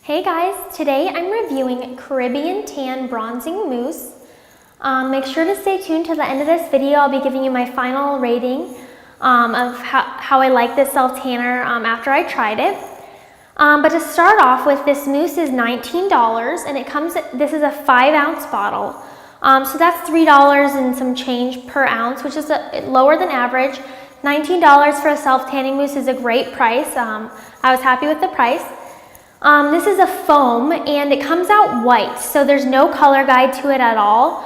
Hey guys, today I'm reviewing Caribbean Tan Bronzing Mousse. Make sure to stay tuned to the end of this video. I'll be giving you my final rating of how I like this self-tanner after I tried it. But to start off with, this mousse is $19 and this is a 5-ounce bottle. So that's $3 and some change per ounce, which is lower than average. $19 for a self-tanning mousse is a great price. I was happy with the price. This is a foam and it comes out white, so there's no color guide to it at all,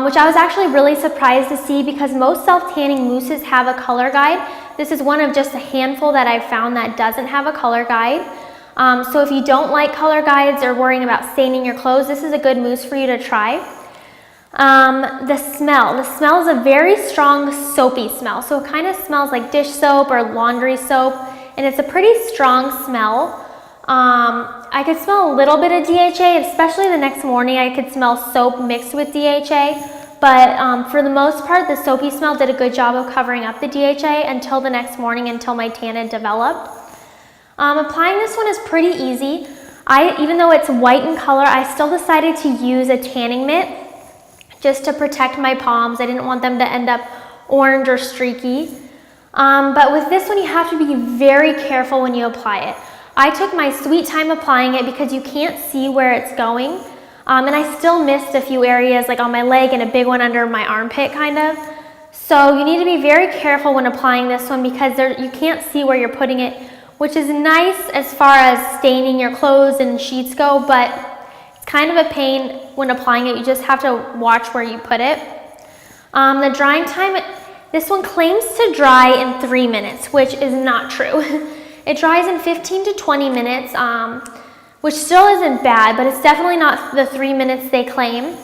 which I was actually really surprised to see because most self-tanning mousses have a color guide. This is one of just a handful that I've found that doesn't have a color guide. So if you don't like color guides or worrying about staining your clothes, this is a good mousse for you to try. The smell is a very strong soapy smell, so it kind of smells like dish soap or laundry soap, and it's a pretty strong smell. I could smell a little bit of DHA, especially the next morning I could smell soap mixed with DHA, but for the most part the soapy smell did a good job of covering up the DHA until the next morning, until my tan had developed. Applying this one is pretty easy. Even though it's white in color, I still decided to use a tanning mitt just to protect my palms. I didn't want them to end up orange or streaky. But with this one you have to be very careful when you apply it. I took my sweet time applying it because you can't see where it's going. And I still missed a few areas like on my leg and a big one under my armpit kind of. So you need to be very careful when applying this one because you can't see where you're putting it, which is nice as far as staining your clothes and sheets go, but it's kind of a pain when applying it. You just have to watch where you put it. The drying time, this one claims to dry in 3 minutes, which is not true. It dries in 15 to 20 minutes, which still isn't bad, but it's definitely not the 3 minutes they claim.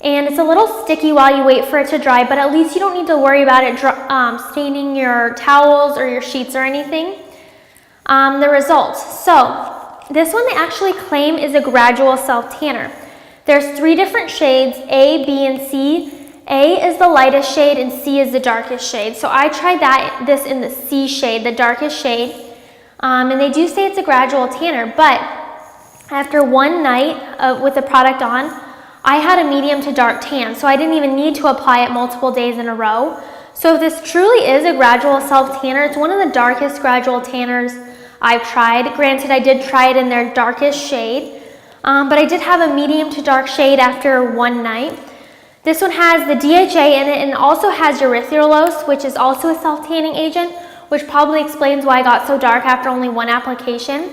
And it's a little sticky while you wait for it to dry, but at least you don't need to worry about it staining your towels or your sheets or anything. The results. So this one they actually claim is a gradual self-tanner. There's 3 different shades, A, B, and C. A is the lightest shade and C is the darkest shade. So I tried this in the C shade, the darkest shade. And they do say it's a gradual tanner, but after one night with the product on, I had a medium to dark tan, so I didn't even need to apply it multiple days in a row. So if this truly is a gradual self-tanner, it's one of the darkest gradual tanners I've tried. Granted, I did try it in their darkest shade, but I did have a medium to dark shade after one night. This one has the DHA in it and also has erythrulose, which is also a self-tanning agent, which probably explains why I got so dark after only one application.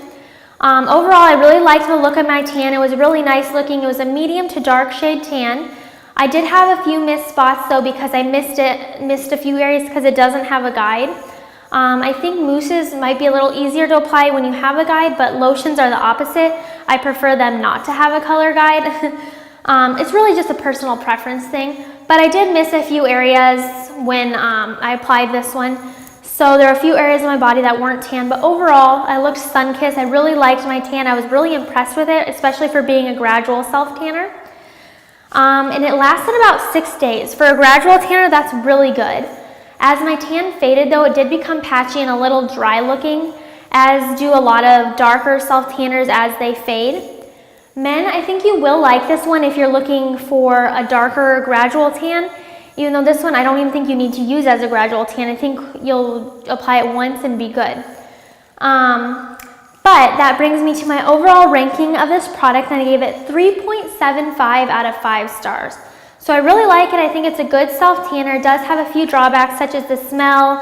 Overall, I really liked the look of my tan. It was really nice looking. It was a medium to dark shade tan. I did have a few missed spots though because I missed a few areas because it doesn't have a guide. I think mousses might be a little easier to apply when you have a guide, but lotions are the opposite. I prefer them not to have a color guide. It's really just a personal preference thing, but I did miss a few areas when I applied this one. So there are a few areas of my body that weren't tan, but overall I looked sun-kissed. I really liked my tan. I was really impressed with it, especially for being a gradual self-tanner. And it lasted about 6 days. For a gradual tanner, that's really good. As my tan faded though, it did become patchy and a little dry looking, as do a lot of darker self-tanners as they fade. Men, I think you will like this one if you're looking for a darker gradual tan. Even though this one I don't even think you need to use as a gradual tan. I think you'll apply it once and be good. But that brings me to my overall ranking of this product, and I gave it 3.75 out of 5 stars. So I really like it. I think it's a good self-tanner. It does have a few drawbacks such as the smell,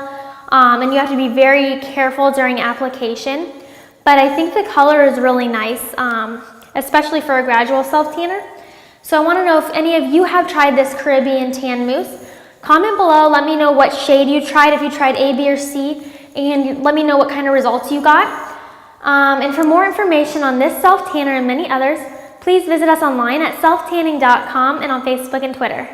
and you have to be very careful during application. But I think the color is really nice, especially for a gradual self-tanner. So I want to know if any of you have tried this Caribbean Tan Mousse. Comment below, let me know what shade you tried, if you tried A, B, or C, and let me know what kind of results you got. And for more information on this self-tanner and many others, please visit us online at SelfTanning.com and on Facebook and Twitter.